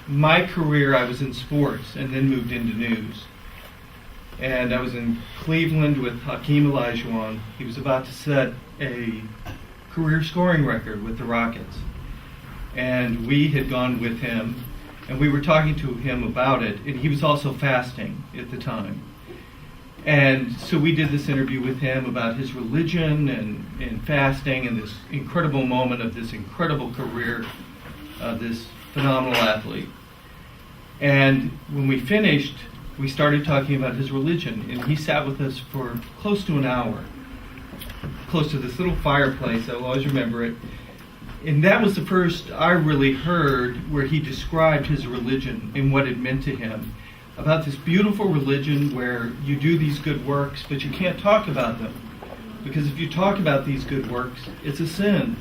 my career, I was in sports and then moved into news. And I was in Cleveland with Hakeem Olajuwon. He was about to set a career scoring record with the Rockets. And we had gone with him, and we were talking to him about it, and he was also fasting at the time. And so we did this interview with him about his religion and fasting and this incredible moment of this incredible career of this phenomenal athlete. And when we finished, we started talking about his religion, and he sat with us for close to an hour, close to this little fireplace. I'll always remember it. And that was the first I really heard where he described his religion and what it meant to him, about this beautiful religion where you do these good works, but you can't talk about them, because if you talk about these good works, it's a sin.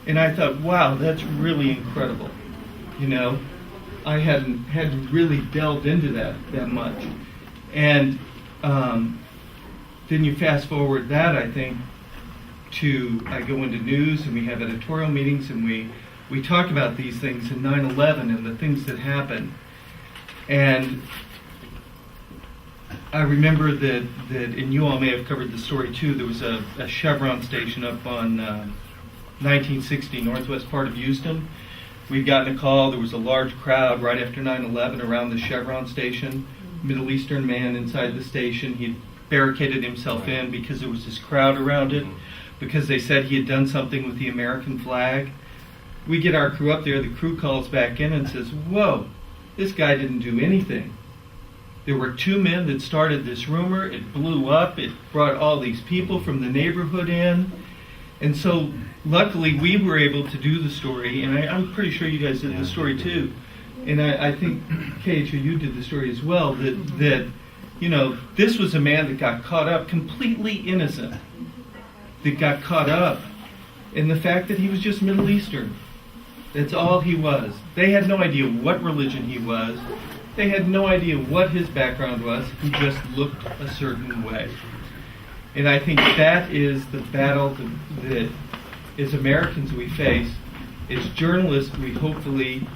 And I thought, wow, that's really incredible. You know, I hadn't really delved into that much. And then you fast forward that, I think, to I go into news and we have editorial meetings and we talk about these things in 9/11 and the things that happened. And I remember that, and you all may have covered the story too, there was a Chevron station up on 1960, northwest part of Houston. We'd gotten a call, there was a large crowd right after 9/11 around the Chevron station, Middle Eastern man inside the station. He'd barricaded himself in because there was this crowd around it, because they said he had done something with the American flag. We get our crew up there, the crew calls back in and says, whoa, this guy didn't do anything. There were two men that started this rumor, it blew up, it brought all these people from the neighborhood in. And so luckily we were able to do the story, and I'm pretty sure you guys did the story too. And I think, KHOU did the story as well, that you know, this was a man that got caught up, completely innocent, that got caught up in the fact that he was just Middle Eastern. That's all he was. They had no idea what religion he was. They had no idea what his background was. He just looked a certain way. And I think that is the battle that as Americans we face. As journalists, we hopefully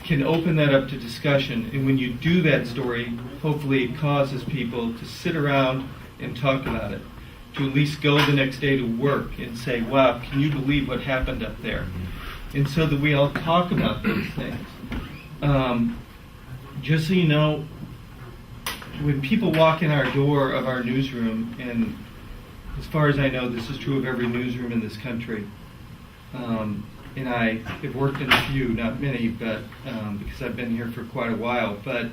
can open that up to discussion. And when you do that story, hopefully it causes people to sit around and talk about it, to at least go the next day to work and say, wow, can you believe what happened up there? And so that we all talk about those things. Just so you know, when people walk in our door of our newsroom, and as far as I know, this is true of every newsroom in this country, and I have worked in a few, not many, but because I've been here for quite a while, but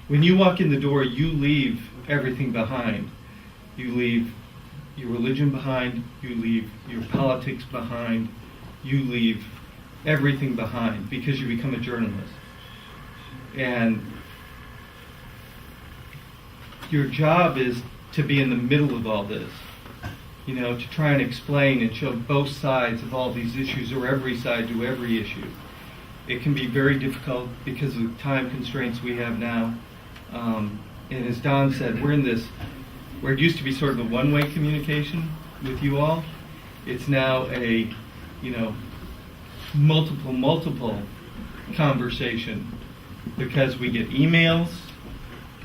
when you walk in the door, you leave everything behind. You leave your religion behind, you leave your politics behind, you leave everything behind because you become a journalist. And your job is to be in the middle of all this, you know, to try and explain and show both sides of all these issues, or every side to every issue. It can be very difficult because of the time constraints we have now. And as Don said, we're in this, where it used to be sort of a one-way communication with you all, it's now a, you know, multiple conversation, because we get emails,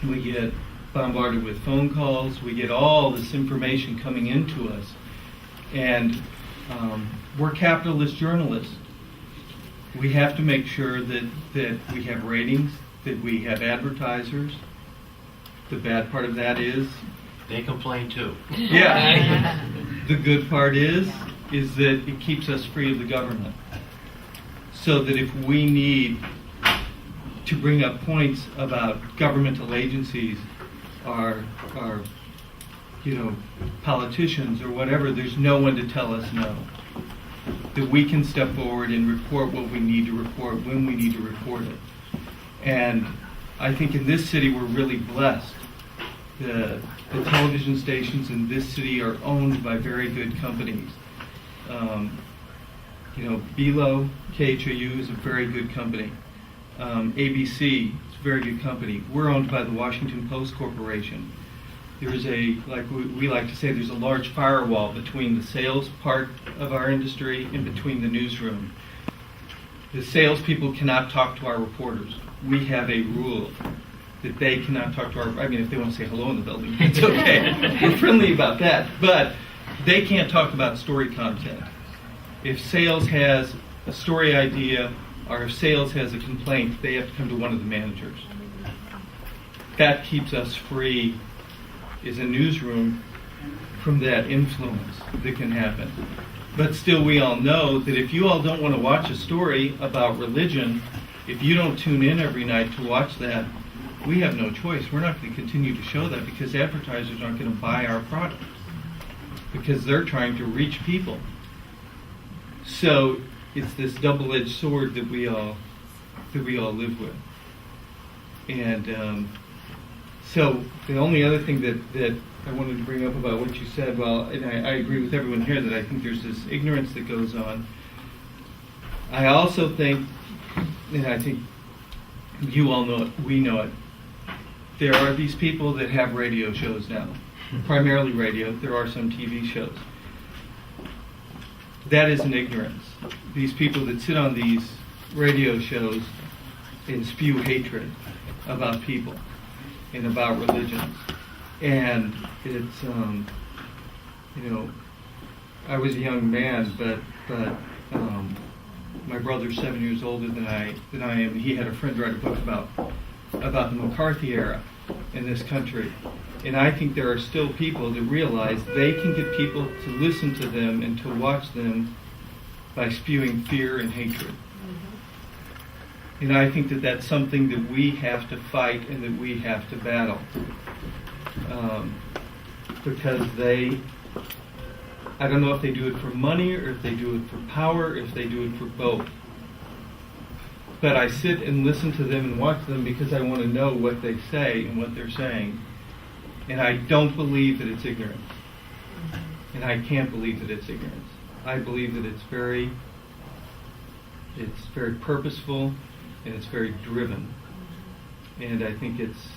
we get bombarded with phone calls, we get all this information coming into us, and we're capitalist journalists. We have to make sure that we have ratings, that we have advertisers. The bad part of that is they complain too. Yeah. The good part is that it keeps us free of the government. So that if we need to bring up points about governmental agencies, our you know, politicians or whatever, there's no one to tell us no. That we can step forward and report what we need to report when we need to report it. And I think in this city we're really blessed. The television stations in this city are owned by very good companies. You know, BELO, KHOU is a very good company. ABC is a very good company. We're owned by the Washington Post Corporation. There's a, like we like to say, there's a large firewall between the sales part of our industry and between the newsroom. The salespeople cannot talk to our reporters. We have a rule that they cannot talk to our, I mean, if they want to say hello in the building, it's okay. We're friendly about that. But they can't talk about story content. If sales has a story idea or if sales has a complaint, they have to come to one of the managers. That keeps us free as a newsroom from that influence that can happen. But still, we all know that if you all don't want to watch a story about religion, if you don't tune in every night to watch that, we have no choice. We're not going to continue to show that because advertisers aren't going to buy our product because they're trying to reach people. So it's this double-edged sword that we all live with. And so the only other thing that I wanted to bring up about what you said, well, and I agree with everyone here that I think there's this ignorance that goes on. I also think, and I think you all know it, we know it, there are these people that have radio shows now, primarily radio. There are some TV shows. That is an ignorance. These people that sit on these radio shows and spew hatred about people and about religions. And it's, I was a young man, but my brother's 7 years older than I am. He had a friend write a book about the McCarthy era in this country. And I think there are still people that realize they can get people to listen to them and to watch them by spewing fear and hatred. And I think that that's something that we have to fight and that we have to battle. Because I don't know if they do it for money or if they do it for power, if they do it for both. But I sit and listen to them and watch them because I want to know what they say and what they're saying. And I don't believe that it's ignorance. And I can't believe that it's ignorance. I believe that it's very purposeful and it's very driven. And I think it's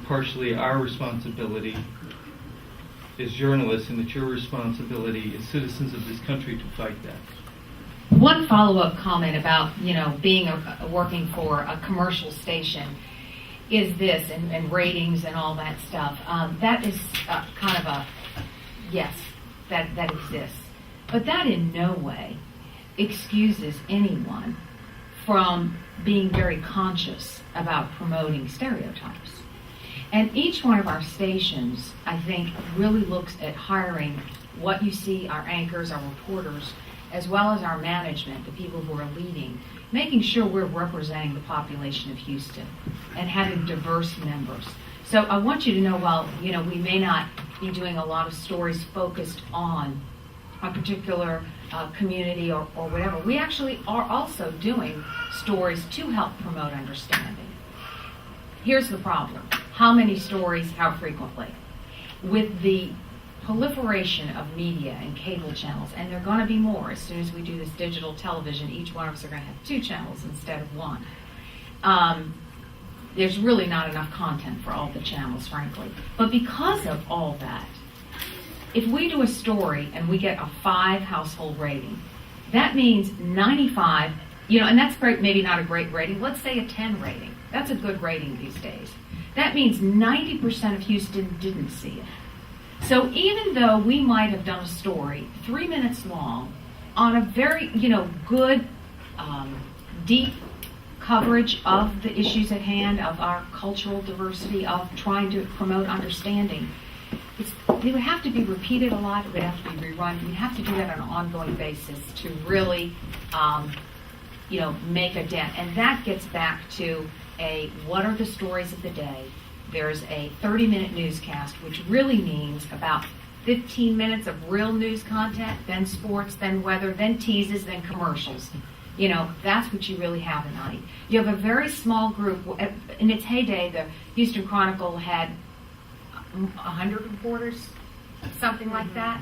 partially our responsibility as journalists, and it's your responsibility as citizens of this country to fight that. One follow-up comment about, being working for a commercial station is this, and ratings and all that stuff. That is kind of a, yes, that exists. But that in no way excuses anyone from being very conscious about promoting stereotypes. And each one of our stations, I think, really looks at hiring what you see, our anchors, our reporters, as well as our management, the people who are leading, making sure we're representing the population of Houston and having diverse members. So I want you to know, while we may not be doing a lot of stories focused on a particular community or whatever, we actually are also doing stories to help promote understanding. Here's the problem. How many stories, how frequently? With the proliferation of media and cable channels, and there are going to be more as soon as we do this digital television, each one of us are going to have 2 channels instead of 1. There's really not enough content for all the channels, frankly. But because of all that, if we do a story and we get a 5 household rating, that means 95, and that's great, maybe not a great rating, let's say a 10 rating. That's a good rating these days. That means 90% of Houston didn't see it. So even though we might have done a story 3 minutes long on a very, good, deep coverage of the issues at hand, of our cultural diversity, of trying to promote understanding, it would have to be repeated a lot. It would have to be rerun. We'd have to do that on an ongoing basis to really, make a dent. And that gets back to what are the stories of the day? There's a 30-minute newscast, which really means about 15 minutes of real news content, then sports, then weather, then teases, then commercials. That's what you really have at night. You have a very small group. In its heyday, the Houston Chronicle had 100 reporters, something like that.